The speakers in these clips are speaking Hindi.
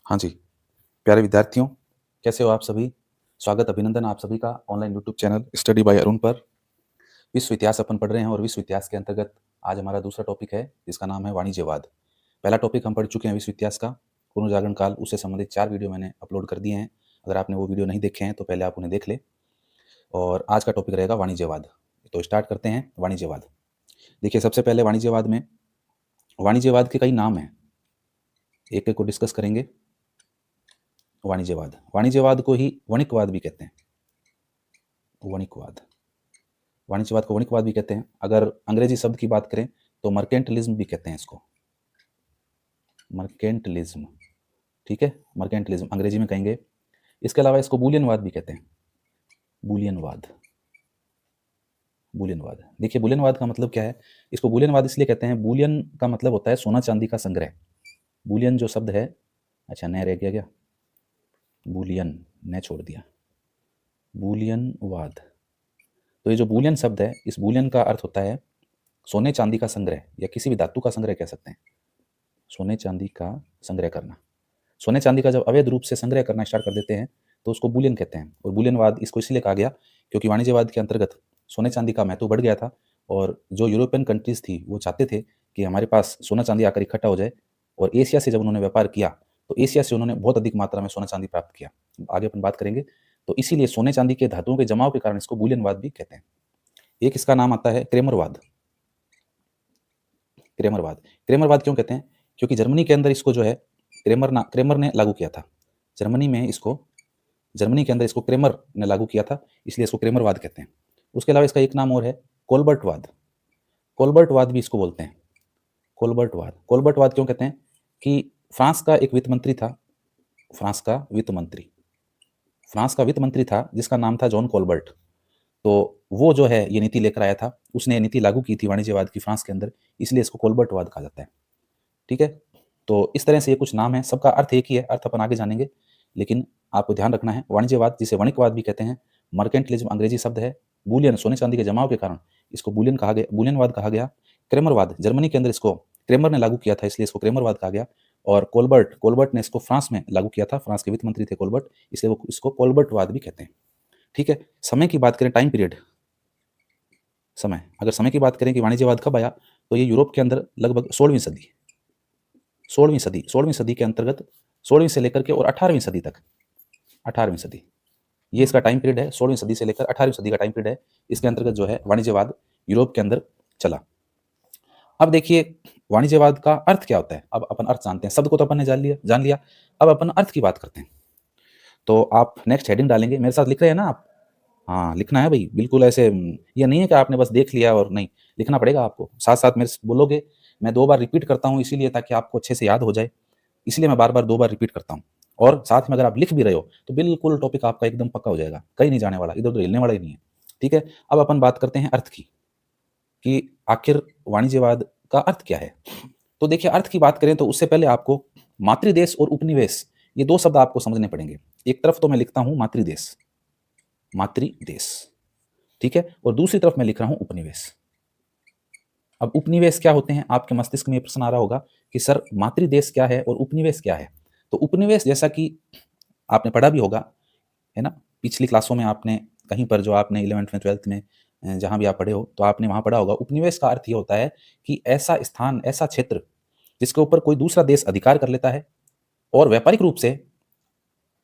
हाँ जी, प्यारे विद्यार्थियों, कैसे हो आप सभी? स्वागत अभिनंदन आप सभी का online YouTube channel study bye Arun पर। विश्व इतिहास अपन पढ़ रहे हैं और विश्व इतिहास के अंतर्गत आज हमारा दूसरा टॉपिक है जिसका नाम है वाणिज्यवाद। पहला टॉपिक हम पढ़ चुके हैं विश्व इतिहास का, पुनर्जागरण काल, उससे संबंधित 4 वीडियो मैंने अपलोड कर दिए हैं। अगर आपने वो वीडियो नहीं देखे हैं तो पहले आप उन्हें देख लें। और आज का टॉपिक रहेगा वाणिज्यवाद। तो स्टार्ट करते हैं वाणिज्यवाद। देखिए सबसे पहले वाणिज्यवाद के कई नाम हैं, एक-एक को डिस्कस करेंगे। वाणिज्यवाद को ही वणिकवाद भी कहते हैं। वाणिज्यवाद को वणिकवाद भी कहते हैं। अगर अंग्रेजी शब्द की बात करें तो मर्केंटलिज्म भी कहते हैं इसको। मर्केंटलिज्म, ठीक है, मर्केंटलिज्म अंग्रेजी में कहेंगे। इसके अलावा इसको बूलियनवाद भी कहते हैं। बूलियनवाद। देखिए बूलियनवाद का मतलब क्या है? इसको बूलियनवाद इसलिए कहते हैं, बूलियन का मतलब होता है सोना चांदी का संग्रह। बूलियन जो शब्द है, अच्छा नया रह गया क्या? बूलियन ने छोड़ दिया। बूलियनवाद, तो ये जो बूलियन शब्द है, इस बूलियन का अर्थ होता है सोने चांदी का संग्रह या किसी भी धातु का संग्रह कह सकते हैं। सोने चांदी का संग्रह करना। सोने चांदी का जब अवैध रूप से संग्रह करना स्टार्ट कर देते हैं तो उसको बूलियन कहते हैं। और बूलियनवाद इसको इसलिए कहा गया क्योंकि वाणिज्यवाद के अंतर्गत सोने चांदी का महत्व बढ़ गया था और जो यूरोपियन कंट्रीज थी वो चाहते थे कि हमारे पास सोना चांदी आकर इकट्ठा हो जाए। और एशिया से जब उन्होंने व्यापार किया तो एशिया से उन्होंने बहुत अधिक मात्रा में सोना चांदी प्राप्त किया। आगे अपन बात करेंगे। तो इसीलिए सोने चांदी के धातुओं के जमाव के कारण इसको बूलियनवाद भी कहते हैं। एक इसका नाम आता है क्रेमरवाद। क्रेमरवाद क्यों कहते हैं? क्योंकि जर्मनी के अंदर इसको जो है क्रेमर ने लागू किया था। जर्मनी के अंदर इसको क्रेमर ने लागू किया था, इसलिए इसको क्रेमरवाद कहते हैं। उसके अलावा इसका एक नाम और है कोलबर्टवाद। कोलबर्टवाद भी इसको बोलते हैं। कोलबर्टवाद क्यों कहते हैं? कि फ्रांस का एक वित्त मंत्री था। फ्रांस का वित्त मंत्री था जिसका नाम था जॉन कोलबर्ट। तो वो जो है ये नीति लेकर आया था, उसने नीति लागू की थी वाणिज्यवाद की फ्रांस के अंदर, इसलिए इसको कोलबर्टवाद कहा जाता है। ठीक है, तो इस तरह से ये कुछ नाम है, सबका अर्थ एक ही है, अर्थ अपन आगे जानेंगे। लेकिन आपको ध्यान रखना है, वाणिज्यवाद जिसे वणिकवाद भी कहते हैं, मर्केंटलिज्म अंग्रेजी शब्द है, बूलियन सोने चांदी के जमाव के कारण इसको बूलियनवाद कहा गया। क्रेमरवाद जर्मनी के अंदर इसको क्रेमर ने लागू किया था, इसलिए इसको क्रेमरवाद कहा गया। और कोलबर्ट ने इसको फ्रांस में लागू किया था, फ्रांस के वित्त मंत्री थे कोलबर्ट, इसलिए वो इसको कोलबर्टवाद भी कहते हैं। ठीक है, समय की बात करें, टाइम पीरियड, अगर समय की बात करें कि वाणिज्यवाद कब आया, तो ये यूरोप के अंदर लगभग 16वीं सदी के अंतर्गत, 16वीं से लेकर के और 18वीं सदी तक, 18वीं सदी ये इसका टाइम पीरियड है। 16वीं सदी से लेकर 18वीं सदी का टाइम पीरियड है, इसके अंतर्गत जो है वाणिज्यवाद यूरोप के अंदर चला। अब देखिए वाणिज्यवाद का अर्थ क्या होता है। अब अपन अर्थ जानते हैं, शब्द को तो अपन ने जान लिया। अब अपन अर्थ की बात करते हैं। तो आप नेक्स्ट हेडिंग डालेंगे, मेरे साथ लिख रहे हैं ना आप? हाँ लिखना है भाई, बिल्कुल ऐसे ये नहीं है कि आपने बस देख लिया और नहीं, लिखना पड़ेगा आपको, साथ साथ मेरे से बोलोगे। मैं 2 बार रिपीट करता हूँ इसीलिए ताकि आपको अच्छे से याद हो जाए, इसलिए मैं बार-बार 2 बार रिपीट करता हूँ। और साथ में अगर आप लिख भी रहे हो तो बिल्कुल टॉपिक आपका एकदम पक्का हो जाएगा, कहीं नहीं जाने वाला, इधर-उधर हिलने वाला ही नहीं है। ठीक है, अब अपन बात करते हैं अर्थ की, कि आखिर वाणिज्यवाद का अर्थ क्या है। तो देखिए अर्थ की बात करें तो उससे पहले आपको मातृदेश और उपनिवेश, ये 2 शब्द आपको समझने पड़ेंगे। एक तरफ तो मैं लिखता हूँ मातृदेश, ठीक है, और दूसरी तरफ मैं लिख रहा हूं उपनिवेश। अब उपनिवेश क्या होते हैं, आपके मस्तिष्क में प्रश्न आ रहा होगा कि सर मातृदेश क्या है और उपनिवेश क्या है। तो उपनिवेश जैसा कि आपने पढ़ा भी होगा, है ना, पिछली क्लासों में आपने कहीं पर जो आपने 11th में 12th में जहां भी आप पढ़े हो तो आपने वहां पढ़ा होगा। उपनिवेश का अर्थ ये होता है कि ऐसा स्थान, ऐसा क्षेत्र जिसके ऊपर कोई दूसरा देश अधिकार कर लेता है और व्यापारिक रूप से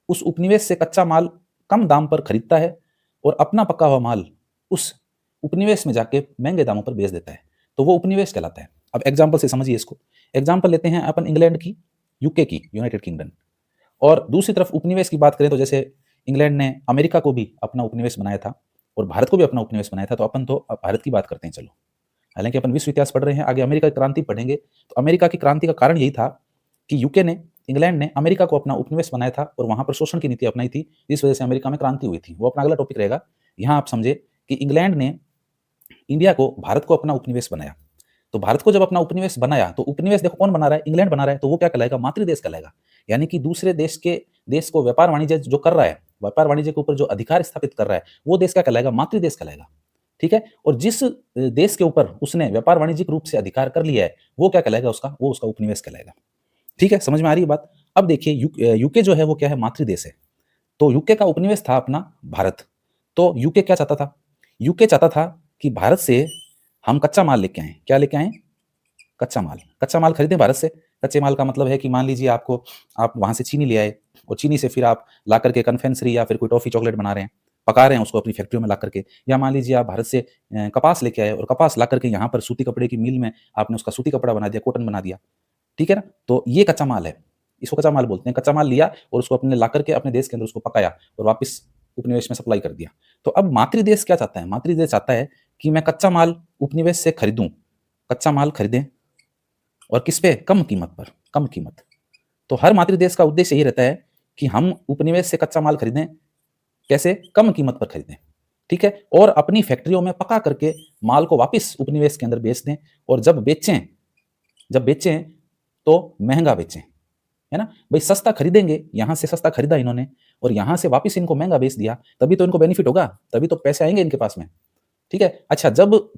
उस उपनिवेश से कच्चा माल कम दाम पर खरीदता है और अपना पका हुआ माल उस उपनिवेश में जाके महंगे दामों पर बेच देता है, तो वो उपनिवेश कहलाता है। अब एग्जाम्पल से समझिए इसको। एग्जाम्पल लेते हैं अपन इंग्लैंड की, यूके की, यूनाइटेड किंगडम। और दूसरी तरफ उपनिवेश की बात करें तो जैसे इंग्लैंड ने अमेरिका को भी अपना उपनिवेश बनाया था और भारत को भी अपना उपनिवेश बनाया था, तो अपन तो अब भारत की बात करते हैं। चलो, हालांकि अपन विश्व इतिहास पढ़ रहे हैं, आगे अमेरिका की क्रांति पढ़ेंगे। तो अमेरिका की क्रांति का कारण यही था कि इंग्लैंड ने अमेरिका को अपना उपनिवेश बनाया था और वहां पर शोषण की नीति अपनाई थी, जिस वजह से अमेरिका में क्रांति हुई थी। वो अपना अगला टॉपिक रहेगा। यहाँ आप समझे कि इंग्लैंड ने भारत को अपना उपनिवेश बनाया। तो भारत को जब अपना उपनिवेश बनाया तो उपनिवेश देखो कौन बना रहा है, इंग्लैंड बना रहा है, तो वो क्या कहलाएगा, मातृदेश कहलाएगा। यानी कि दूसरे देश को व्यापार वाणिज्य जो कर रहा है, व्यापार वाणिज्य के ऊपर जो अधिकार स्थापित कर रहा है, वो देश क्या कहलाएगा, मातृदेश कहलाएगा। ठीक है, और जिस देश के ऊपर उसने व्यापार वाणिज्यिक रूप से अधिकार कर लिया है वो क्या कहलाएगा, वो उसका उपनिवेश कहलाएगा। ठीक है, समझ में आ रही है बात। अब देखिए यूके जो है वो क्या है, मातृ देश है। तो यूके का उपनिवेश था अपना भारत। तो यूके क्या चाहता था? यूके चाहता था कि भारत से हम कच्चा माल लेके आएं। क्या लेके आएं? कच्चा माल। कच्चा माल खरीदें भारत से। कच्चे माल का मतलब है कि मान लीजिए आप वहां से चीनी ले आए और चीनी से फिर आप ला करके कन्फेक्शनरी या फिर कोई टॉफी चॉकलेट बना रहे हैं, पका रहे हैं उसको अपनी फैक्ट्रियों में ला करके। या मान लीजिए आप भारत से कपास लेके आए और कपास ला करके यहाँ पर सूती कपड़े की मिल में आपने उसका सूती कपड़ा बना दिया, कॉटन बना दिया। ठीक है ना? तो ये कच्चा माल है, इसको कच्चा माल बोलते हैं। कच्चा माल लिया और उसको अपने ला करके अपने देश के अंदर उसको पकाया और वापस उपनिवेश में सप्लाई कर दिया। तो अब मातृ देश क्या चाहता है? मातृ देश चाहता है कि मैं कच्चा माल उपनिवेश से खरीदूं, कच्चा माल खरीदें और किस पे? कम कीमत पर, कम कीमत। तो हर मातृ देश का उद्देश्य यही रहता है कि हम उपनिवेश से कच्चा माल खरीदें, कैसे? कम कीमत पर खरीदें। ठीक है? और अपनी फैक्ट्रियों में पका करके माल को वापस उपनिवेश के अंदर बेच दें और जब बेचें तो महंगा बेचें, है ना? भाई सस्ता खरीदेंगे, यहाँ से सस्ता खरीदा इन्होंने और यहाँ से वापस इनको महंगा बेच दिया, तभी तो इनको बेनिफिट होगा, तभी तो पैसे आएंगे इनके पास में। ठीक है? अच्छा, जब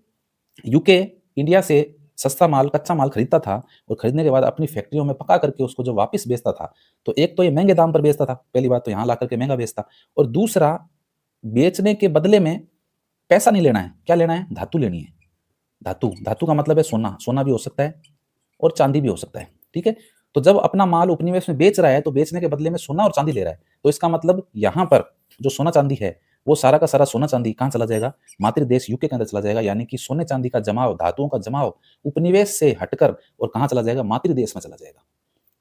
यूके इंडिया से सस्ता माल, कच्चा माल खरीदता था और खरीदने के बाद अपनी फैक्ट्रियों में पका करके उसको जो वापस बेचता था, तो एक तो ये महंगे दाम पर बेचता था, पहली बात तो यहाँ ला करके महंगा बेचता, और दूसरा बेचने के बदले में पैसा नहीं लेना है। क्या लेना है? धातु लेनी है। धातु, धातु का मतलब है सोना। सोना भी हो सकता है और चांदी भी हो सकता है। ठीक है? तो जब अपना माल उपनिवेश में बेच रहा है तो बेचने के बदले में सोना और चांदी ले रहा है। तो इसका मतलब यहाँ पर जो सोना चांदी है वो सारा का सारा सोना चांदी कहाँ चला जाएगा? मातृ देश यूके के अंदर चला जाएगा। यानी कि सोने चांदी का जमाव, धातुओं का जमाव उपनिवेश से हटकर और कहाँ चला जाएगा? मातृ देश में चला जाएगा।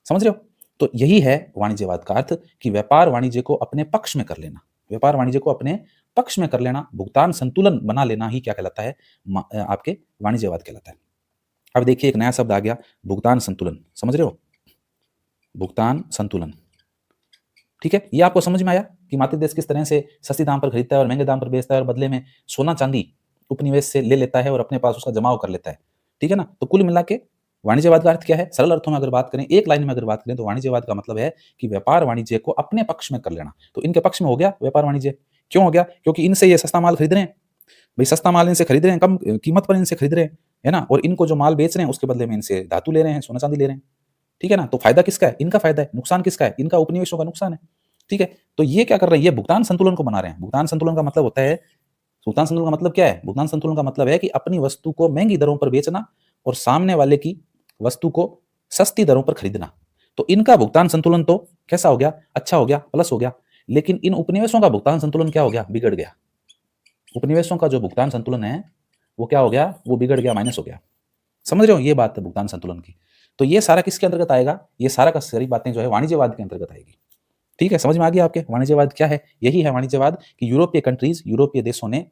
समझ रहे हो? तो यही है वाणिज्यवाद का अर्थ, कि व्यापार वाणिज्य को अपने पक्ष में कर लेना। व्यापार वाणिज्य को अपने पक्ष में कर लेना, भुगतान संतुलन बना लेना ही क्या कहलाता है? आपके वाणिज्यवाद कहलाता है। अब देखिए एक नया शब्द आ गया, भुगतान संतुलन। समझ रहे हो? भुगतान संतुलन। ठीक है? ये आपको समझ में आया कि मातृ देश किस तरह से सस्ती दाम पर खरीदता है और महंगे दाम पर बेचता है और बदले में सोना चांदी उपनिवेश से ले लेता है और अपने पास उसका जमाव कर लेता है। ठीक है ना? तो कुल मिला के वाणिज्यवाद का अर्थ क्या है? सरल अर्थों में अगर बात करें, एक लाइन में अगर बात करें, तो वाणिज्यवाद का मतलब है कि व्यापार वाणिज्य को अपने पक्ष में कर लेना। तो इनके पक्ष में हो गया व्यापार वाणिज्य। क्यों हो गया? क्योंकि इनसे ये सस्ता माल खरीद रहे हैं। भाई सस्ता माल इनसे खरीद रहे हैं, कम कीमत पर इनसे खरीद रहे हैं, है ना? और इनको जो माल बेच रहे हैं उसके बदले में इनसे धातु ले रहे हैं, सोना चांदी ले रहे हैं। ठीक है ना? तो फायदा किसका है? इनका फायदा है। नुकसान किसका है? इनका, उपनिवेशों का नुकसान है। ठीक है? तो ये क्या कर रहे हैं? ये भुगतान संतुलन को बना रहे हैं। भुगतान संतुलन का मतलब होता है, भुगतान संतुलन का मतलब क्या है? भुगतान संतुलन का मतलब है कि अपनी वस्तु को महंगी दरों पर बेचना और सामने वाले की वस्तु को सस्ती दरों पर खरीदना। तो इनका भुगतान संतुलन तो कैसा हो गया? अच्छा हो गया, प्लस हो गया। लेकिन इन उपनिवेशों का भुगतान संतुलन क्या हो गया? बिगड़ गया। उपनिवेशों का जो भुगतान संतुलन है वो क्या हो गया? वो बिगड़ गया, माइनस हो गया। समझ रहे हो? ये बात है भुगतान संतुलन की। तो ये सारा किसके अंतर्गत आएगा? ये सारा का सारी बातें जो है वाणिज्यवाद के अंतर्गत आएगी। ठीक है? समझ में आ गया आपके वाणिज्यवाद क्या है? यही है वाणिज्यवाद, कि यूरोपीय कंट्रीज, यूरोपीय देशों ने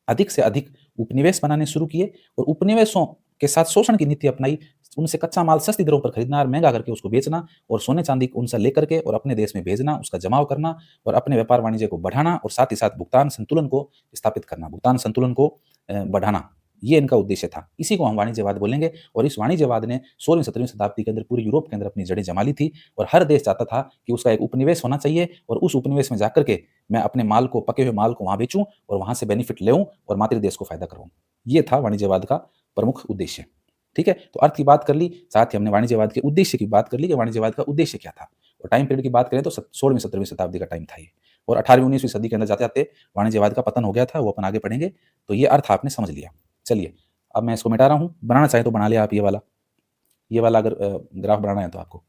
अधिक से अधिक उपनिवेश बनाने शुरू किए और उपनिवेशों के साथ शोषण की नीति अपनाई। उनसे कच्चा माल सस्ती दरों पर खरीदना और महंगा करके उसको बेचना और सोने चांदी उनसे लेकर के और अपने देश में भेजना, उसका जमाव करना और अपने व्यापार वाणिज्य को बढ़ाना और साथ ही साथ भुगतान संतुलन को स्थापित करना, भुगतान संतुलन को बढ़ाना। ये इनका उद्देश्य था। इसी को हम वाणिज्यवाद बोलेंगे। और इस वाणिज्यवाद ने 16वीं-17वीं शताब्दी के अंदर पूरे यूरोप के अंदर अपनी जड़ें जमा ली थी और हर देश चाहता था कि उसका एक उपनिवेश होना चाहिए और उस उपनिवेश में जाकर के मैं अपने माल को, पके हुए माल को वहां बेचूं और वहां से बेनिफिट लेऊं और मातृ देश को फायदा कराऊं। ये था वाणिज्यवाद का प्रमुख उद्देश्य। ठीक है? तो अर्थ की बात कर ली, साथ ही हमने वाणिज्यवाद के उद्देश्य की बात कर ली कि वाणिज्यवाद का उद्देश्य क्या था। और टाइम पीरियड की बात करें तो 16वीं-17वीं शताब्दी का टाइम था ये। और 18वीं-19वीं सदी के अंदर जाते जाते वाणिज्यवाद का पतन हो गया था, वो अपन आगे पढ़ेंगे। तो ये अर्थ आपने समझ लिया। चलिए अब मैं इसको मिटा रहा हूँ। बनाना चाहे तो बना लिया आप, ये वाला अगर ग्राफ बनाना है तो आपको।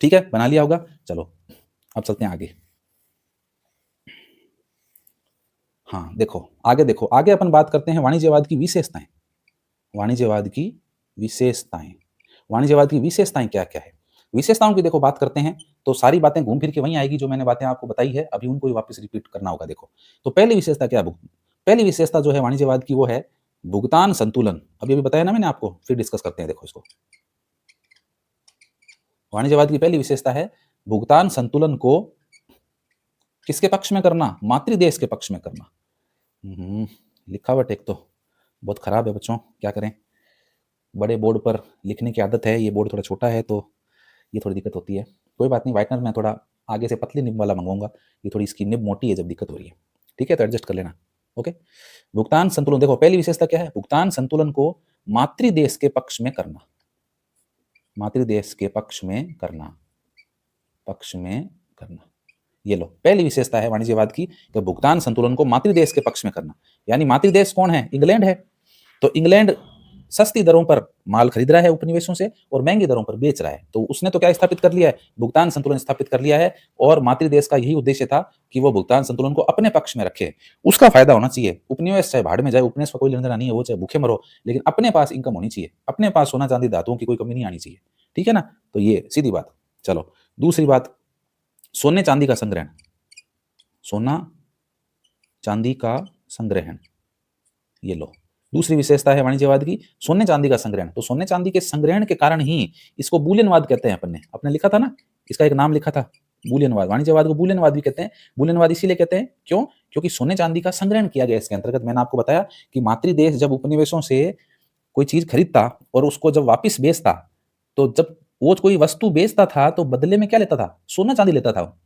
ठीक है? बना लिया होगा। चलो अब चलते हैं आगे। हाँ देखो, आगे अपन बात करते हैं वाणिज्यवाद की विशेषताएं। वाणिज्यवाद की विशेषताएं, वाणिज्यवाद की विशेषताएं क्या क्या है? विशेषताओं की देखो बात करते हैं तो सारी बातें घूम फिर के वहीं आएगी जो मैंने बातें आपको बताई है, अभी उनको ही वापस रिपीट करना होगा। देखो तो पहली विशेषता क्या है? पहली विशेषता जो है वाणिज्यवाद की वो है भुगतान संतुलन। अभी बताया ना मैंने आपको, फिर डिस्कस करते हैं। देखो इसको, वाणिज्यवाद की पहली विशेषता है भुगतान संतुलन को किसके पक्ष में करना? मातृ देश के पक्ष में करना। लिखावट एक तो बहुत खराब है बच्चों, क्या करें? बड़े बोर्ड पर लिखने की आदत है, ये बोर्ड थोड़ा छोटा है तो ये थोड़ी दिक्कत होती है। कोई बात नहीं, व्हाइटनर मैं थोड़ा आगे से पतली निब वाला मंगवाऊंगा, ये थोड़ी इसकी निब मोटी है जब दिक्कत हो रही है। ठीक है? तो एडजस्ट कर लेना। ओके? भुगतान संतुलन, देखो पहली विशेषता क्या है? भुगतान संतुलन को मातृ देश के पक्ष में करना। मातृदेश के पक्ष में करना, पक्ष में करना। ये लो, पहली विशेषता है वाणिज्यवाद की कि भुगतान संतुलन को मातृदेश के पक्ष में करना। यानी मातृदेश कौन है? इंग्लैंड है। तो इंग्लैंड सस्ती दरों पर माल खरीद रहा है उपनिवेशों से और महंगी दरों पर बेच रहा है। तो उसने तो क्या स्थापित कर लिया है? भुगतान संतुलन स्थापित कर लिया है। और मातृदेश का यही उद्देश्य था कि वो भुगतान संतुलन को अपने पक्ष में रखे। उसका फायदा होना चाहिए। उपनिवेश चाहे भाड़ में जाए, उपनिवेश का कोई लेना देना नहीं है, वो चाहे भूखे मरो, लेकिन अपने पास इनकम होनी चाहिए, अपने पास सोना चांदी धातुओं की कोई कमी नहीं आनी चाहिए। ठीक है ना? तो ये सीधी बात। चलो दूसरी बात, सोने चांदी का संग्रहण, सोना चांदी का संग्रहण। ये लो, दूसरी विशेषता है वाणिज्यवाद की, सोने चांदी का संग्रहण। तो सोने चांदी के संग्रहण के कारण ही इसको बूलियनवाद कहते हैं। अपने लिखा था ना, इसका एक नाम लिखा था, बूलियनवाद। वाणिज्यवाद को बूलियनवाद भी कहते हैं। बूलियनवाद इसीलिए कहते हैं, क्यों? क्योंकि सोने चांदी का संग्रहण किया गया इसके अंतर्गत। मैंने आपको बताया कि मातृदेश जब उपनिवेशों से कोई चीज खरीदता और उसको जब वापिस बेचता, तो जब वो कोई वस्तु बेचता था तो बदले में क्या लेता था? सोना चांदी लेता था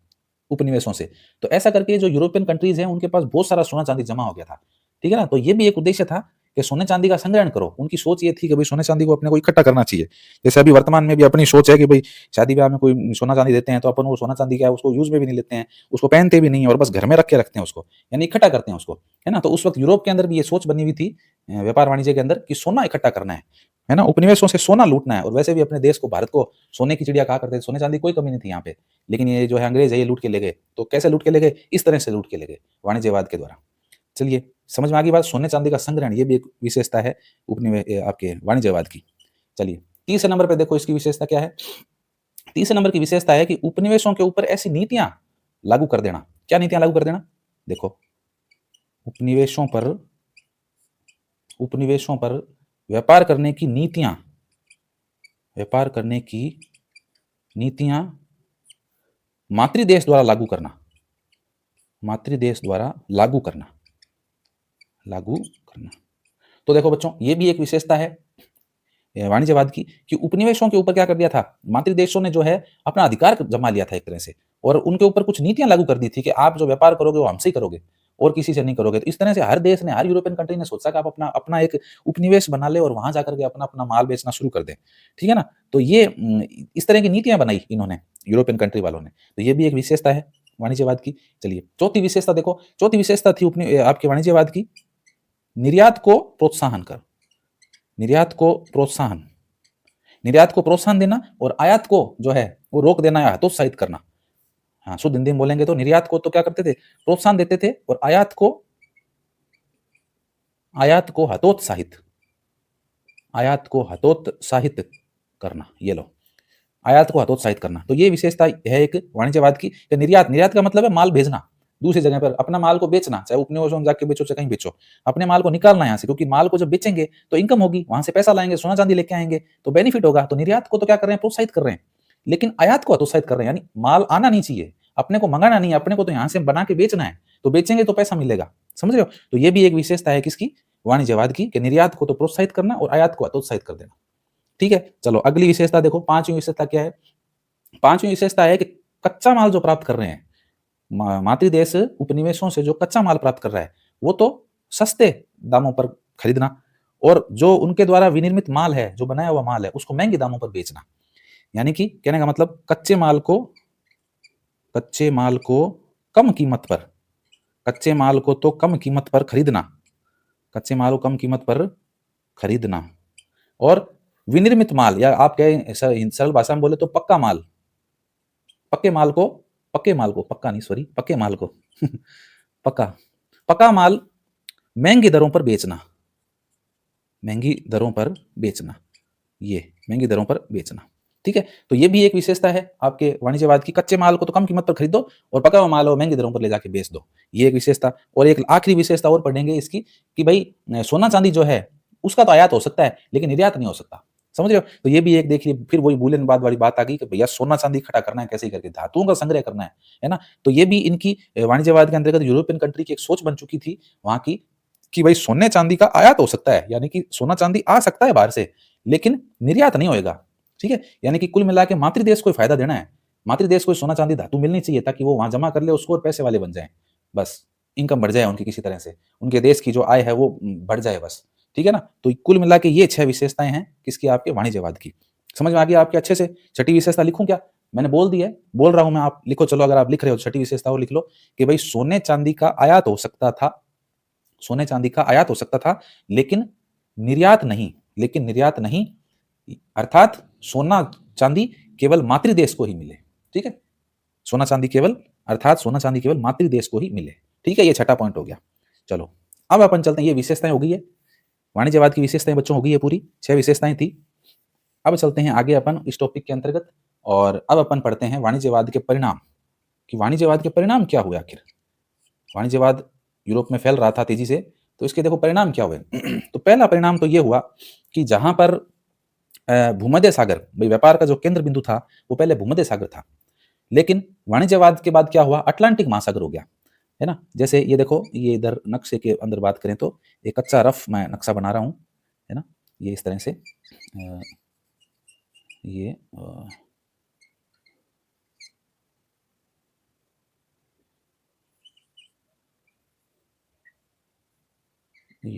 उपनिवेशों से। तो ऐसा करके जो यूरोपियन कंट्रीज हैं उनके पास बहुत सारा सोना चांदी जमा हो गया था। ठीक है ना? तो ये भी एक उद्देश्य था कि सोने चांदी का संग्रहण करो। उनकी सोच ये थी कि भाई सोने चांदी को अपने को इकट्ठा करना चाहिए। जैसे अभी वर्तमान में भी अपनी सोच है कि भाई शादी ब्याह में कोई सोना चांदी देते हैं तो अपन वो सोना चांदी क्या है, उसको यूज में भी नहीं लेते हैं, उसको पहनते भी नहीं और बस घर में रख के रखते हैं उसको, यानी इकट्ठा करते हैं उसको, है ना? तो उस वक्त यूरोप के अंदर भी ये सोच बनी हुई थी व्यापार वाणिज्य के अंदर कि सोना इकट्ठा करना है ना, उपनिवेशों से सोना लूटना है। और वैसे भी अपने देश को, भारत को सोने की चिड़िया कहा करते थे, सोने चांदी कोई कमी नहीं थी यहाँ पे। लेकिन ये जो है अंग्रेज है, ये लूट के ले गए। तो कैसे लूट के ले गए? इस तरह से लूट के ले गए, वाणिज्यवाद के द्वारा। चलिए समझ में आ गई बात। सोने चांदी का संग्रहण, ये भी एक विशेषता है आपके वाणिज्यवाद की। चलिए तीसरे नंबर पे देखो इसकी विशेषता क्या है। तीसरे नंबर की विशेषता है कि उपनिवेशों के ऊपर ऐसी नीतियां लागू कर देना। क्या नीतियां लागू कर देना? देखो, उपनिवेशों पर व्यापार करने की नीतियां, व्यापार करने की नीतियां मातृदेश द्वारा लागू करना, मातृदेश द्वारा लागू करना, लागू करना। तो देखो बच्चों, ये भी एक विशेषता है वाणिज्यवाद की कि उपनिवेशों के ऊपर क्या कर दिया था? मातृदेशों ने जो है अपना अधिकार जमा लिया था एक तरह से, और उनके ऊपर कुछ नीतियां लागू कर दी थी कि आप जो व्यापार करोगे वो हमसे ही करोगे और किसी से नहीं करोगे। तो इस तरह से हर देश ने, हर यूरोपियन कंट्री ने सोचा कि आप अपना अपना एक उपनिवेश बना ले और वहां जाकर के अपना अपना माल बेचना शुरू कर दें। ठीक है ना? तो ये इस तरह की नीतियां बनाई इन्होंने, यूरोपियन कंट्री वालों ने। तो ये भी एक विशेषता है वाणिज्यवाद की। चलिए चौथी विशेषता देखो, चौथी विशेषता थी आपके वाणिज्यवाद की, निर्यात को प्रोत्साहन कर, निर्यात को प्रोत्साहन, निर्यात को प्रोत्साहन देना और आयात को जो है वो रोक देना या हतोत्साहित करना। हाँ, शुद्ध हिंदी में बोलेंगे तो निर्यात को तो क्या करते थे? प्रोत्साहन देते थे, और आयात को हतोत्साहित, आयात को हतोत्साहित करना। ये लो, आयात को हतोत्साहित करना। तो ये विशेषता है एक वाणिज्यवाद की। निर्यात, निर्यात का मतलब है माल भेजना दूसरी जगह पर, अपना माल को बेचना, चाहे उपनिवेशों में जाके बेचो चाहे कहीं बेचो, अपने माल को निकालना यहाँ से, क्योंकि माल को जब बेचेंगे तो इनकम होगी, वहां से पैसा लाएंगे, सोना चांदी लेके आएंगे तो बेनिफिट होगा। तो निर्यात को तो क्या कर रहे हैं? प्रोत्साहित कर रहे हैं, लेकिन आयात को हतोत्साहित कर रहे हैं। यानी माल आना नहीं चाहिए, अपने को मंगाना नहीं है, अपने को तो यहाँ से बना के बेचना है, तो बेचेंगे तो पैसा मिलेगा। समझ रहे हो? तो ये भी एक विशेषता है किसकी? वाणिज्यवाद की, कि निर्यात को तो प्रोत्साहित करना और आयात को हतोत्साहित कर देना। ठीक है, चलो अगली विशेषता देखो, पांचवी विशेषता क्या है? पांचवी विशेषता है कि कच्चा माल जो प्राप्त कर रहे हैं, मातृदेश उपनिवेशों से जो कच्चा माल प्राप्त कर रहा है वो तो सस्ते दामों पर खरीदना, और जो उनके द्वारा विनिर्मित माल है, जो बनाया हुआ माल है, उसको महंगे दामों पर बेचना। यानी कि कहने का मतलब कच्चे माल को कम कीमत पर, कच्चे माल को तो कम कीमत पर खरीदना, कच्चे माल को कम कीमत पर खरीदना, और विनिर्मित माल, या आप कहें सरल भाषा में बोले तो पक्का माल, पक्के माल को, पक्के माल को, पक्का नहीं सॉरी, पक्के माल को पक्का माल महंगी दरों पर बेचना, महंगी दरों पर बेचना, ये महंगी दरों पर बेचना। ठीक है, तो ये भी एक विशेषता है आपके वाणिज्यवाद की। कच्चे माल को तो कम कीमत पर खरीदो और पका हुआ माल हो महंगी दरों पर ले जाके बेच दो, ये एक विशेषता। और एक आखिरी विशेषता और पढ़ेंगे इसकी कि भाई सोना चांदी जो है उसका तो आयात हो सकता है लेकिन निर्यात नहीं हो सकता। समझ रहे हो? तो ये भी एक देखिए, फिर वही बूलियनवाद वाली बात आ गई कि भैया सोना चांदी इकट्ठा करना है कैसे करके, धातुओं का संग्रह करना है ना? तो ये भी इनकी वाणिज्यवाद के अंतर्गत यूरोपियन कंट्री की एक सोच बन चुकी थी वहां की, कि भाई सोने चांदी का आयात हो सकता है, यानी कि सोना चांदी आ सकता है बाहर से, लेकिन निर्यात नहीं होएगा। ठीक है, यानी कि कुल मिला के मातृदेश को फायदा देना है, मातृदेश को सोना चांदी धातु मिलनी चाहिए ताकि वो वहां जमा कर ले, उसको और पैसे वाले बन जाए, बस इनकम बढ़ जाए उनकी, किसी तरह से उनके देश की जो आय है वो बढ़ जाए बस। ठीक है ना? तो कुल मिला के ये 6 विशेषताएं हैं किसकी? आपके वाणिज्यवाद की। समझ में आ गया आपके अच्छे से? छठी विशेषता लिखूं क्या? मैंने बोल दी है, बोल रहा हूं मैं, आप लिखो। चलो अगर आप लिख रहे हो छठी विशेषता वो लिख लो कि भाई सोने चांदी का आयात हो सकता था, सोने चांदी का आयात हो सकता था, लेकिन निर्यात नहीं, लेकिन निर्यात नहीं, अर्थात सोना चांदी केवल मातृ देश को ही मिले। ठीक है, सोना चांदी केवल, अर्थात सोना चांदी केवल मातृ देश को ही मिले। ठीक है, ये छठा पॉइंट हो गया। चलो अब अपन चलते हैं, ये विशेषताएं हो गई है, वाणिज्यवाद की विशेषताएं बच्चों हो गई है पूरी, 6 विशेषताएं थी। अब चलते हैं आगे अपन इस टॉपिक के अंतर्गत, और अब अपन पढ़ते हैं वाणिज्यवाद के परिणाम, कि वाणिज्यवाद के परिणाम क्या हुए आखिर। वाणिज्यवाद यूरोप में फैल रहा था तेजी से, तो इसके देखो परिणाम क्या हुए। तो पहला परिणाम तो ये हुआ कि जहां पर भूमध्य सागर, भाई व्यापार का जो केंद्र बिंदु था वो पहले भूमध्य सागर था, लेकिन वाणिज्यवाद के बाद क्या हुआ, अटलांटिक महासागर हो गया, है ना। जैसे ये देखो, ये इधर नक्शे के अंदर बात करें तो एक कच्चा रफ मैं नक्शा बना रहा हूँ, है ना, ये इस तरह से ये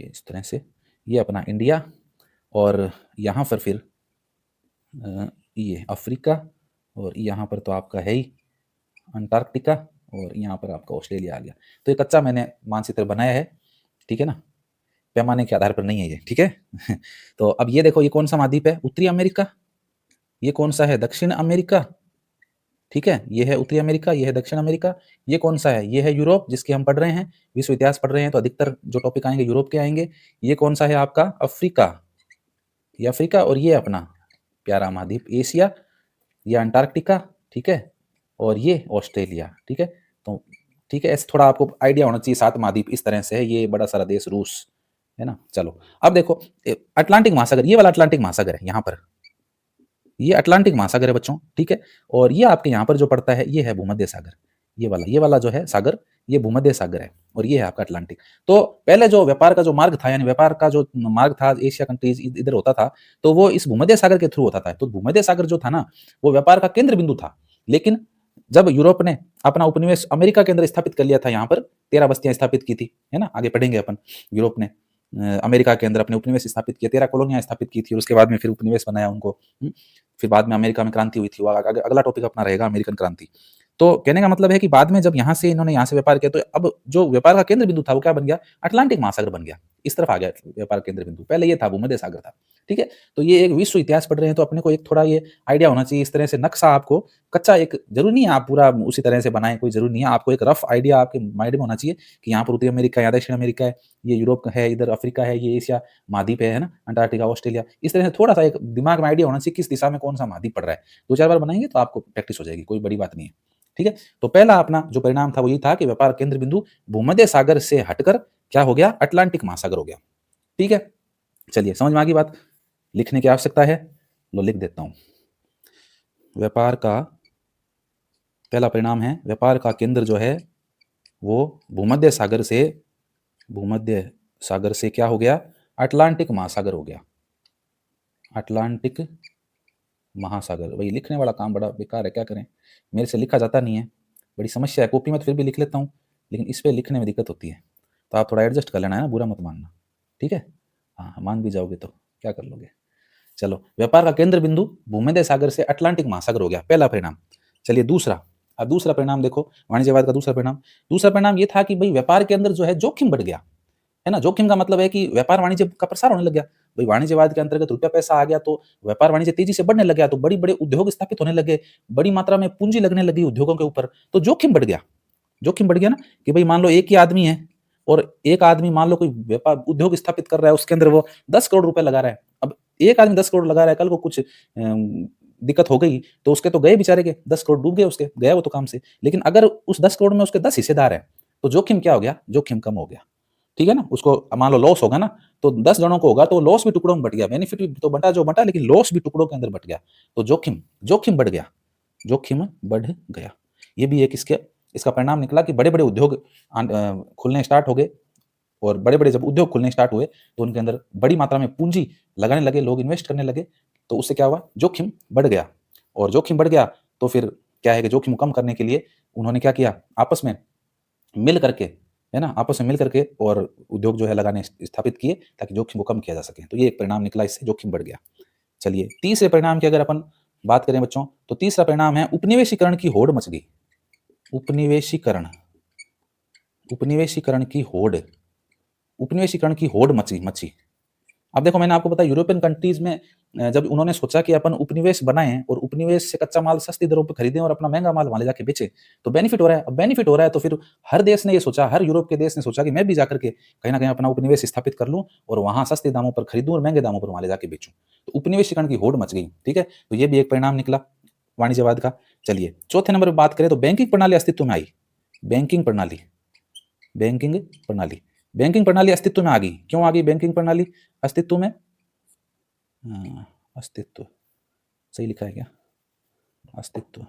इस तरह से, ये अपना इंडिया, और यहाँ पर फिर ये अफ्रीका, और यहाँ पर तो आपका है ही अंटार्कटिका, और यहाँ पर आपका ऑस्ट्रेलिया आ गया। तो ये कच्चा मैंने मानचित्र बनाया है, ठीक है ना, पैमाने के आधार पर नहीं है ये, ठीक है। तो अब ये देखो, ये कौन सा महाद्वीप है, उत्तरी अमेरिका, ये कौन सा है, दक्षिण अमेरिका, ठीक है, ये है उत्तरी अमेरिका, ये है दक्षिण अमेरिका, ये कौन सा है, ये है यूरोप, जिसकी हम पढ़ रहे हैं, विश्व इतिहास पढ़ रहे हैं तो अधिकतर जो टॉपिक आएंगे यूरोप के आएंगे। ये कौन सा है आपका, अफ्रीका, ये अफ्रीका, और ये अपना प्यारा महाद्वीप एशिया, ये अंटार्कटिका, ठीक है, और ये ऑस्ट्रेलिया, ठीक है। तो ठीक है, ऐसे थोड़ा आपको आइडिया होना चाहिए, 7 महाद्वीप इस तरह से है, ये बड़ा सारा देश रूस, है ना। चलो अब देखो, अटलांटिक महासागर, ये वाला अटलांटिक महासागर है यहाँ पर, ये अटलांटिक महासागर है बच्चों, ठीक है। और ये आपके यहाँ पर जो पड़ता है ये है भूमध्य सागर, ये वाला जो है सागर, ये भूमध्य सागर है, और ये है आपका अटलांटिक। तो पहले जो व्यापार का जो मार्ग था, यानी व्यापार का जो मार्ग था एशिया कंट्रीज इधर होता था, तो वो इस भूमध्य सागर के थ्रू होता था। तो भूमध्य सागर जो था ना, वो व्यापार का केंद्र बिंदु था, लेकिन जब यूरोप ने अपना उपनिवेश अमेरिका के अंदर स्थापित कर लिया था, यहाँ पर 13 बस्तियां स्थापित की थी, है ना, आगे पढ़ेंगे अपन। यूरोप ने अमेरिका के अंदर अपने उपनिवेश स्थापित किए, 13 कॉलोनियां स्थापित की थी, और उसके बाद में फिर उपनिवेश बनाया उनको। फिर बाद में अमेरिका में क्रांति हुई थी, अगला टॉपिक अपना रहेगा अमेरिकन क्रांति। तो कहने का मतलब है कि बाद में जब यहाँ से इन्होंने यहाँ से व्यापार किया, तो अब जो व्यापार का केंद्र बिंदु था वो क्या बन गया, अटलांटिक महासागर बन गया, इस तरफ आ गया व्यापार केंद्र बिंदु, पहले ये था भूमध्य सागर था, ठीक है। तो ये एक विश्व इतिहास पढ़ रहे हैं तो अपने को एक थोड़ा ये आइडिया होना चाहिए, इस तरह से नक्शा आपको कच्चा, एक जरूरी नहीं है आप पूरा उसी तरह से बनाएं, कोई जरूरी नहीं है, आपको एक रफ आइडिया आपके माइंड में होना चाहिए कि यहाँ पर उत्तरी अमेरिका, यहाँ दक्षिण अमेरिका है, ये यूरोप है, इधर अफ्रीका है, ये एशिया महाद्वीप है ना, अंटार्कटिका, ऑस्ट्रेलिया, इस तरह से थोड़ा सा एक दिमाग में आइडिया होना चाहिए किस दिशा में कौन सा महाद्वीप पड़ रहा है। 2-4 बार बनाएंगे तो आपको प्रैक्टिस हो जाएगी, कोई बड़ी बात नहीं है, ठीक है। तो पहला अपना जो परिणाम था वो ये था कि व्यापार केंद्र बिंदु भूमध्य सागर से हटकर क्या हो गया, अटलांटिक महासागर हो गया, ठीक है। चलिए समझ में आ गई बात, लिखने की आवश्यकता है, लो लिख देता हूं। व्यापार का पहला परिणाम है, व्यापार का केंद्र जो है वो भूमध्य सागर से क्या हो गया, अटलांटिक महासागर हो गया, अटलांटिक महासागर। वही लिखने वाला काम बड़ा बेकार है, क्या करें, मेरे से लिखा जाता नहीं है, बड़ी समस्या है। कॉपी में तो फिर भी लिख लेता हूँ, लेकिन इस पर लिखने में दिक्कत होती है, तो आप थोड़ा एडजस्ट कर लेना है ना, बुरा मत मानना, ठीक है। हाँ, मान भी जाओगे तो क्या कर लोगे। चलो, व्यापार का केंद्र बिंदु भूमध्य सागर से अटलांटिक महासागर हो गया, पहला परिणाम। चलिए दूसरा, अब दूसरा परिणाम देखो, वाणिज्यवाद का दूसरा परिणाम ये था कि भाई व्यापार के अंदर जो है जोखिम बढ़ गया, है ना। जोखिम का मतलब है कि व्यापार वाणिज्य का प्रसार होने लग गया, भाई वाणिज्यवाद के अंतर्गत रुपया पैसा आ गया, तो व्यापार वाणिज्य तेजी से बढ़ने लग गया, तो बड़ी बड़े उद्योग स्थापित होने लगे, बड़ी मात्रा में पूंजी लगने लगी उद्योगों के ऊपर, तो जोखिम बढ़ गया, जोखिम बढ़ गया ना, कि भाई मान लो एक ही आदमी है, और एक आदमी मान लो कोई व्यापार उद्योग स्थापित कर रहा है, उसके अंदर वो 10 करोड़ रुपए लगा रहा है। अब एक आदमी 10 करोड़ लगा रहा है, कल को कुछ दिक्कत हो गई तो उसके तो गए बेचारे के 10 करोड़, डूब गए उसके, गया वो तो काम से। लेकिन अगर उस 10 करोड़ में उसके 10 हिस्सेदार है, तो जोखिम क्या हो गया, जोखिम कम हो गया, ठीक है ना। उसको मान लो लॉस होगा ना, तो 10 जनों को होगा तो लॉस भी टुकड़ों में बट गया, बेनिफिट भी तो बटा जो बटा, लेकिन लॉस भी टुकड़ों के अंदर बट गया, तो जोखिम बढ़ गया, जोखिम बढ़ गया। ये भी एक इसका परिणाम निकला कि बड़े बड़े उद्योग खुलने स्टार्ट हो गए, और बड़े बड़े जब उद्योग खुलने स्टार्ट हुए तो उनके अंदर बड़ी मात्रा में पूंजी लगाने लगे, लोग इन्वेस्ट करने लगे, तो उससे क्या हुआ, जोखिम बढ़ गया। और जोखिम बढ़ गया तो फिर क्या है कि जोखिम को कम करने के लिए उन्होंने क्या किया, आपस में मिल करके, है ना, आपस में मिल करके और उद्योग जो है लगाने स्थापित किए, ताकि जोखिम को कम किया जा सके। तो ये एक परिणाम निकला, इससे जोखिम बढ़ गया। चलिए तीसरे परिणाम की अगर अपन बात करें बच्चों, तो तीसरा परिणाम है उपनिवेशीकरण की होड़ मच गई। उपनिवेशीकरण, उपनिवेशीकरण की होड़, उपनिवेशीकरण की होड़ मची मची। अब देखो मैंने आपको बताया यूरोपियन कंट्रीज में जब उन्होंने सोचा कि अपन उपनिवेश बनाएं और उपनिवेश से कच्चा माल सस्ती दरों पर खरीदें और अपना महंगा माल वहां ले जाके बेचे, तो बेनिफिट हो रहा है। अब बेनिफिट हो रहा है तो फिर हर देश ने ये सोचा, हर यूरोप के देश ने सोचा कि मैं भी जाकर के कहीं ना कहीं अपना उपनिवेश स्थापित कर लूं और वहां सस्ते दामों पर खरीदूं और महंगे दामों पर वहां ले जाके बेचूं। तो उपनिवेशीकरण की होड़ मच गई। ठीक है, तो ये भी एक परिणाम निकला वाणिज्यवाद का। चलिए चौथे नंबर पर बात करें तो बैंकिंग प्रणाली अस्तित्व में आई। बैंकिंग प्रणाली, बैंकिंग प्रणाली, बैंकिंग प्रणाली अस्तित्व में आ गई। क्यों आ गई बैंकिंग प्रणाली अस्तित्व में? अस्तित्व सही लिखा है क्या? अस्तित्व,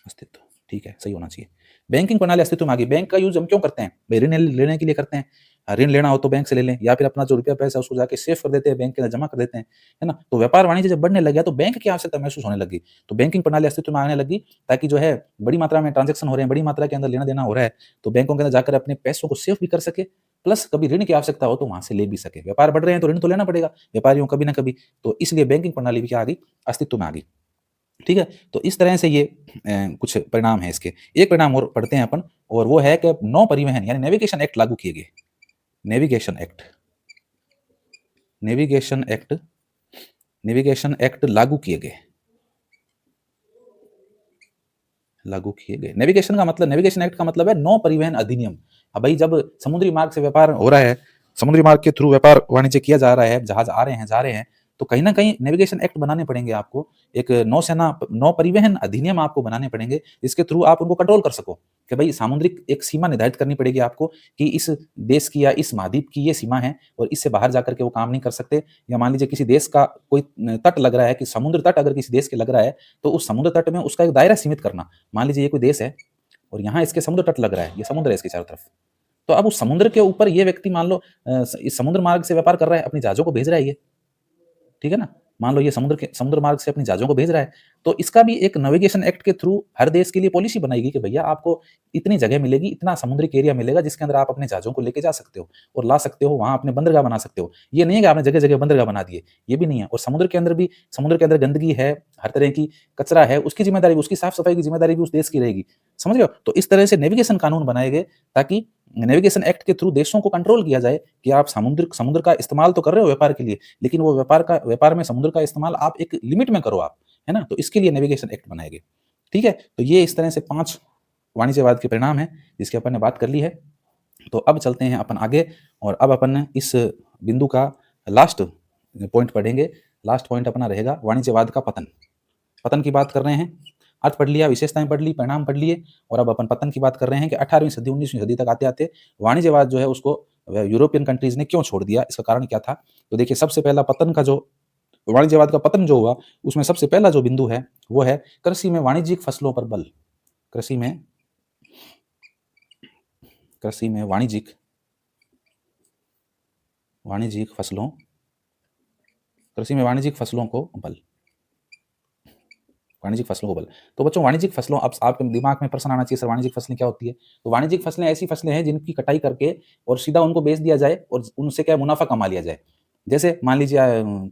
अस्तित्व ठीक है, सही होना चाहिए। बैंकिंग प्रणाली अस्तित्व में आ गई। बैंक का यूज हम क्यों करते हैं भाई? ऋण लेने के लिए करते हैं। ऋण लेना हो तो बैंक से ले लें, या फिर अपना जो रुपया पैसा उसको जाके सेव कर देते हैं, बैंक के अंदर जमा कर देते हैं, है ना। तो व्यापार वाणिज्य जब बढ़ने लग गया तो बैंक की आवश्यकता महसूस होने लगी, तो बैंकिंग प्रणाली अस्तित्व में आने लगी, ताकि जो है बड़ी मात्रा में ट्रांजेक्शन हो रहे हैं, बड़ी मात्रा के अंदर लेना देना हो रहा है, तो बैंकों के अंदर जाकर अपने पैसों को सेव भी कर सके, प्लस कभी ऋण की आवश्यकता हो तो वहां से ले भी सके। व्यापार बढ़ रहे हैं तो ऋण तो लेना पड़ेगा व्यापारियों कभी ना कभी, तो इसलिए बैंकिंग प्रणाली भी क्या आ गई? अस्तित्व में आ गई। ठीक है, तो इस तरह से ये कुछ परिणाम है इसके। एक परिणाम और पढ़ते हैं अपन, और वो है कि नौ परिवहन यानी नेविगेशन एक्ट लागू किए गए। Navigation act, navigation act, navigation act लागू किए गए, लागू किए गए। नेविगेशन का मतलब, नेविगेशन एक्ट का मतलब है नौ परिवहन अधिनियम। अब भाई जब समुद्री मार्ग से व्यापार हो रहा है, समुद्री मार्ग के थ्रू व्यापार वाणिज्य किया जा रहा है, जहाज आ रहे हैं जा रहे हैं, तो कहीं ना कहीं नेविगेशन एक्ट बनाने पड़ेंगे आपको। एक नौसेना, नौ परिवहन अधिनियम आपको बनाने पड़ेंगे, जिसके थ्रू आप उनको कंट्रोल कर सको कि भाई सामुद्रिक एक सीमा निर्धारित करनी पड़ेगी आपको कि इस देश की या इस महाद्वीप की ये सीमा है और इससे बाहर जाकर के वो काम नहीं कर सकते। या मान लीजिए किसी देश का कोई तट लग रहा है, कि समुद्र तट अगर किसी देश के लग रहा है, तो उस समुद्र तट में उसका एक दायरा सीमित करना। मान लीजिए ये कोई देश है और यहाँ इसके समुद्र तट लग रहा है, ये समुद्र है इसके चारों तरफ, तो अब उस समुद्र के ऊपर ये व्यक्ति मान लो इस समुद्र मार्ग से व्यापार कर रहा है, अपनी जहाजों को भेज रहा है ये, ठीक है ना। मान लो ये समुद्र मार्ग से अपनी जहाजों को भेज रहा है, तो इसका भी एक नेविगेशन एक्ट के थ्रू हर देश के लिए पॉलिसी बनाएगी कि भैया आपको इतनी जगह मिलेगी, इतना समुद्रिक एरिया मिलेगा जिसके अंदर आप अपने जहाजों को लेके जा सकते हो और ला सकते हो, वहां अपने बंदरगाह बना सकते हो। ये नहीं है कि आपने जगह जगह बंदरगाह बना दिए, ये भी नहीं है। और समुद्र के अंदर भी, समुद्र के अंदर गंदगी है, हर तरह की कचरा है, उसकी जिम्मेदारी, उसकी साफ सफाई की जिम्मेदारी भी उस देश की रहेगी, समझ रहे हो। तो इस तरह से नेविगेशन कानून बनाए गए ताकि नेविगेशन एक्ट के थ्रू देशों को कंट्रोल किया जाए कि आप समुद्र का इस्तेमाल तो कर रहे हो व्यापार के लिए, लेकिन वो व्यापार में समुद्र का इस्तेमाल आप एक लिमिट में करो आप, है ना। तो इसके लिए नेविगेशन एक्ट बनाए गए। ठीक है, तो ये इस तरह से 5 वाणिज्यवाद के परिणाम है जिसकी अपन ने बात कर ली है। तो अब चलते हैं अपन आगे, और अब अपन ने इस बिंदु का लास्ट पॉइंट पढ़ेंगे। लास्ट पॉइंट अपना रहेगा वाणिज्यवाद का पतन। पतन की बात कर रहे हैं, अर्थ पढ़ लिया, विशेषताएं पढ़ ली, परिणाम पढ़ लिए, और अब अपन पतन की बात कर रहे हैं कि 18वीं सदी 19वीं सदी तक आते आते वाणिज्यवाद जो है उसको यूरोपियन कंट्रीज ने क्यों छोड़ दिया, इसका कारण क्या था। तो देखिए सबसे पहला पतन का जो वाणिज्यवाद का पतन जो हुआ, उसमें सबसे पहला जो बिंदु है वो है कृषि में वाणिज्यिक फसलों पर बल। कृषि में वाणिज्यिक फसलों, कृषि में वाणिज्यिक फसलों को बल, वाणिज्यिक फसलों को बल। तो बच्चों वाणिज्यिक फसलों, अब आपके दिमाग में प्रश्न आना चाहिए सर वाणिज्यिक फसलें क्या होती है। तो वाणिज्यिक फसलें ऐसी फसलें हैं जिनकी कटाई करके और सीधा उनको बेच दिया जाए और उनसे क्या मुनाफा कमा लिया जाए। जैसे मान लीजिए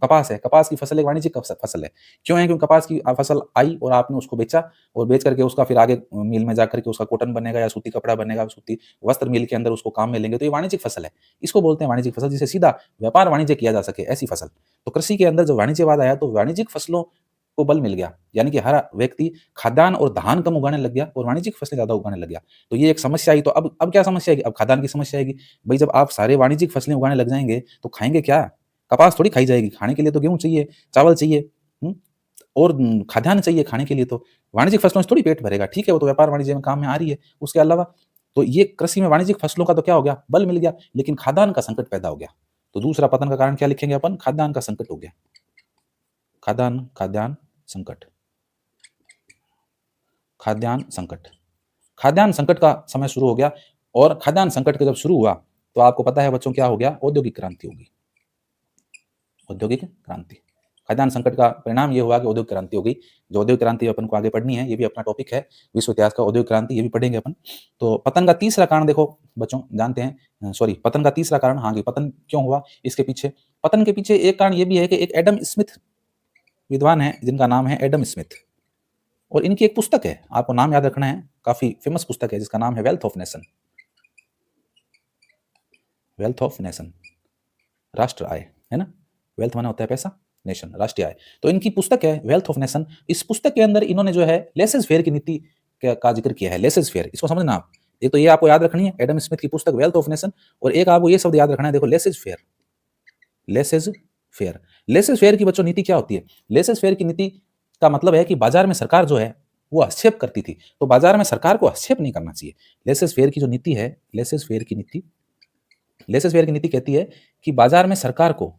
कपास है, कपास की फसल एक वाणिज्यिक फसल है। क्यों है? क्योंकि कपास की फसल आई और आपने उसको बेचा, और बेच करके उसका फिर आगे मिल में जाकर के उसका कॉटन बनेगा या सूती कपड़ा बनेगा, सूती वस्त्र मिल के अंदर उसको काम में लेंगे, तो ये वाणिज्यिक फसल है। इसको बोलते हैं वाणिज्यिक फसल, जिसे सीधा व्यापार वाणिज्य किया जा सके, ऐसी फसल। तो कृषि के अंदर जब वाणिज्यवाद आया तो वाणिज्यिक फसलों को बल मिल गया, यानी कि हर व्यक्ति खाद्यान्न और धान कम उगाने लग गया और वाणिज्यिक फसलें ज्यादा उगाने लग गया। तो ये एक समस्या आई। तो अब क्या समस्या आएगी? अब खाद्यान्न की समस्या आएगी। भाई जब आप सारे वाणिज्यिक फसलें उगाने लग जाएंगे तो खाएंगे क्या? कपास थोड़ी खाई जाएगी, खाने के लिए तो गेहूं चाहिए, चावल चाहिए, और खाद्यान्न चाहिए खाने के लिए। तो वाणिज्यिक फसलों से थोड़ी पेट भरेगा, ठीक है, वो तो व्यापार वाणिज्य में काम में आ रही है। उसके अलावा तो ये कृषि में वाणिज्यिक फसलों का तो क्या हो गया, बल मिल गया, लेकिन खाद्यान्न का संकट पैदा हो गया। तो दूसरा पतन का कारण क्या लिखेंगे अपन? खाद्यान्न का संकट हो गया। खाद्यान्न संकट, खाद्यान्न संकट, खाद्यान्न संकट का समय शुरू हो गया। और खाद्यान्न संकट का जब शुरू हुआ तो आपको पता है बच्चों क्या हो गया? औद्योगिक क्रांति होगी, औद्योगिक क्रांति। खाद्यान्न संकट का परिणाम ये हुआ कि औद्योगिक क्रांति हो गई। जो औद्योगिक क्रांति अपन को आगे पढ़नी है, ये भी अपना टॉपिक है विश्व इतिहास का, औद्योगिक क्रांति, ये भी पढ़ेंगे अपन। तो पतन का तीसरा कारण देखो बच्चों, जानते हैं, सॉरी, पतन का तीसरा कारण, हाँ, कि पतन क्यों हुआ इसके पीछे, पतन के पीछे एक कारण ये भी है कि एक एडम स्मिथ विद्वान है जिनका नाम है एडम स्मिथ, और इनकी एक पुस्तक है, आपको नाम याद रखना है, काफी फेमस पुस्तक है जिसका नाम है wealth of nation. Wealth of nation, राष्ट्र आय, है ना, वेल्थ माना होता है पैसा, नेशन राष्ट्रीय आय। तो इनकी पुस्तक है वेल्थ ऑफ नेशन। इस पुस्तक के अंदर इन्होंने जो है लेसेस फेयर की नीति का जिक्र किया है। लेसेस फेयर, इसको समझना आप, एक तो ये आपको याद रखनी है एडम स्मिथ की पुस्तक वेल्थ ऑफ नेशन, और एक आपको ये शब्द याद रखना है, देखो laces fair. Laces fair, laces fair की बच्चों नीति क्या होती है? लेसेस फेयर की नीति का मतलब है कि बाजार में सरकार जो है वो हस्तक्षेप करती थी, तो बाजार में सरकार को हस्तक्षेप नहीं करना चाहिए। लेसेस फेयर की जो नीति है, लेसेस फेयर की नीति, लेसेस फेयर की नीति कहती है कि बाजार में सरकार को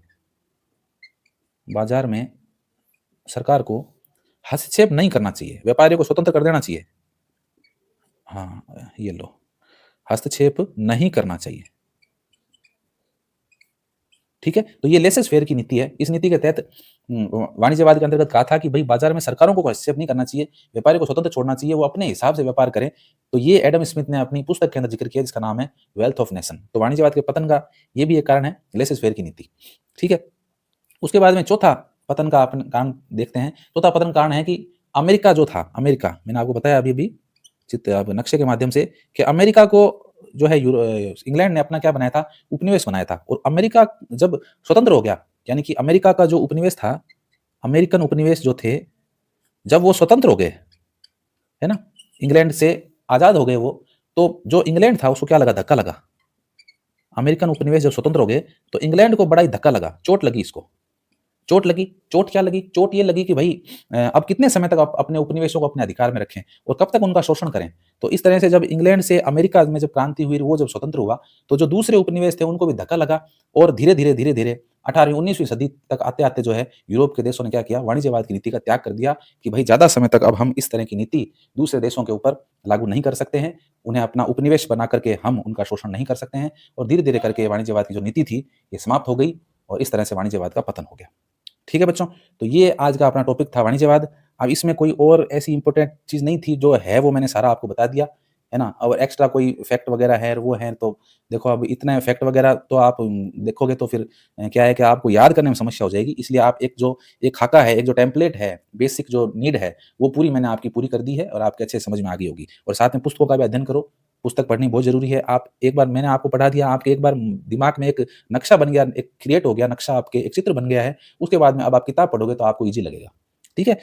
हस्तक्षेप नहीं करना चाहिए, व्यापारियों को स्वतंत्र कर देना चाहिए। हाँ, ये लो, हस्तक्षेप नहीं करना चाहिए, ठीक है। तो ये लेसेस फेयर की नीति है। इस नीति के तहत वाणिज्यवाद के अंतर्गत कहा था कि भाई बाजार में सरकारों को हस्तक्षेप नहीं करना चाहिए, व्यापारी को स्वतंत्र छोड़ना चाहिए, वो अपने हिसाब से व्यापार करें। तो ये एडम स्मिथ ने अपनी पुस्तक के अंदर जिक्र किया जिसका नाम है वेल्थ ऑफ नेशन। तो वाणिज्यवाद के पतन का ये भी एक कारण है, लेसेस फेयर की नीति, ठीक है। उसके बाद में चौथा पतन का कारण देखते हैं। चौथा पतन कारण है कि अमेरिका जो था, अमेरिका, मैंने आपको बताया अभी चित्र नक्शे के माध्यम से कि अमेरिका को जो है इंग्लैंड ने अपना क्या बनाया था, उपनिवेश बनाया था। और अमेरिका जब स्वतंत्र हो गया, यानी कि अमेरिका का जो उपनिवेश था, अमेरिकन उपनिवेश जो थे, जब वो स्वतंत्र हो गए, है ना, इंग्लैंड से आजाद हो गए वो, तो जो इंग्लैंड था उसको क्या लगा, धक्का लगा। अमेरिकन उपनिवेश जब स्वतंत्र हो गए तो इंग्लैंड को बड़ा ही धक्का लगा, चोट लगी इसको, चोट लगी। चोट क्या लगी? चोट ये लगी कि भाई अब कितने समय तक आप अपने उपनिवेशों को अपने अधिकार में रखें और कब तक उनका शोषण करें। तो इस तरह से जब इंग्लैंड से अमेरिका में जब क्रांति हुई, वो जब स्वतंत्र हुआ, तो जो दूसरे उपनिवेश थे उनको भी धक्का लगा, और धीरे धीरे 18वीं 19वीं सदी तक आते आते जो है यूरोप के देशों ने क्या किया, वाणिज्यवाद की नीति का त्याग कर दिया कि भाई ज्यादा समय तक अब हम इस तरह की नीति दूसरे देशों के ऊपर लागू नहीं कर सकते हैं, उन्हें अपना उपनिवेश बना करके हम उनका शोषण नहीं कर सकते हैं। और धीरे धीरे करके वाणिज्यवाद की जो नीति थी ये समाप्त हो गई, और इस तरह से वाणिज्यवाद का पतन हो गया, ठीक है बच्चों। तो ये आज का अपना टॉपिक था वाणिज्यवाद। अब इसमें कोई और ऐसी इंपॉर्टेंट चीज नहीं थी, जो है वो मैंने सारा आपको बता दिया, है ना। और एक्स्ट्रा कोई फैक्ट वगैरह है वो है, तो देखो अब इतना फैक्ट वगैरह तो आप देखोगे तो फिर क्या है कि आपको याद करने में समस्या हो जाएगी। इसलिए आप एक खाका है, एक जो टेम्पलेट है, बेसिक जो नीड है, वो पूरी मैंने आपकी पूरी कर दी है, और आपके अच्छे समझ में आ गई होगी। और साथ में पुस्तकों का भी अध्ययन करो, पुस्तक पढ़नी बहुत जरूरी है। आप एक बार मैंने आपको पढ़ा दिया, आपके एक बार दिमाग में एक नक्शा बन गया, एक क्रिएट हो गया नक्शा, आपके एक चित्र बन गया है, उसके बाद में अब आप किताब पढ़ोगे तो आपको ईजी लगेगा, ठीक है।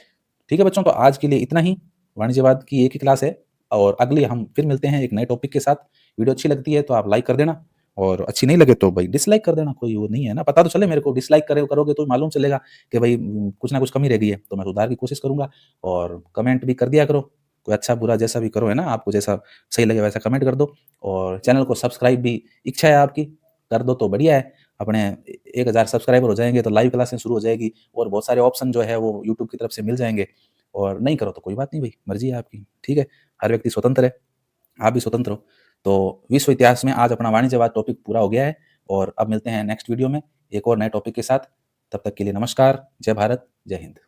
ठीक है बच्चों, तो आज के लिए इतना ही। वाणिज्यवाद की एक ही क्लास है, और अगली हम फिर मिलते हैं एक नए टॉपिक के साथ। वीडियो अच्छी लगती है तो आप लाइक कर देना, और अच्छी नहीं लगे तो भाई डिसलाइक कर देना, कोई वो नहीं है ना, पता तो चले मेरे को, डिसलाइक करोगे तो मालूम चलेगा कि भाई कुछ ना कुछ कमी रह गई है, तो मैं सुधार की कोशिश करूंगा। और कमेंट भी कर दिया करो, कोई अच्छा बुरा जैसा भी करो, है ना, आपको जैसा सही लगे वैसा कमेंट कर दो। और चैनल को सब्सक्राइब भी इच्छा है आपकी, कर दो तो बढ़िया है। अपने 1000 सब्सक्राइबर हो जाएंगे तो लाइव क्लासें शुरू हो जाएगी, और बहुत सारे ऑप्शन जो है वो यूट्यूब की तरफ से मिल जाएंगे। और नहीं करो तो कोई बात नहीं भाई, मर्जी है आपकी, ठीक है। हर व्यक्ति स्वतंत्र है, आप भी स्वतंत्र हो। तो विश्व इतिहास में आज अपना वाणिज्यवाद टॉपिक पूरा हो गया है, और अब मिलते हैं नेक्स्ट वीडियो में एक और नए टॉपिक के साथ। तब तक के लिए नमस्कार, जय भारत, जय हिंद।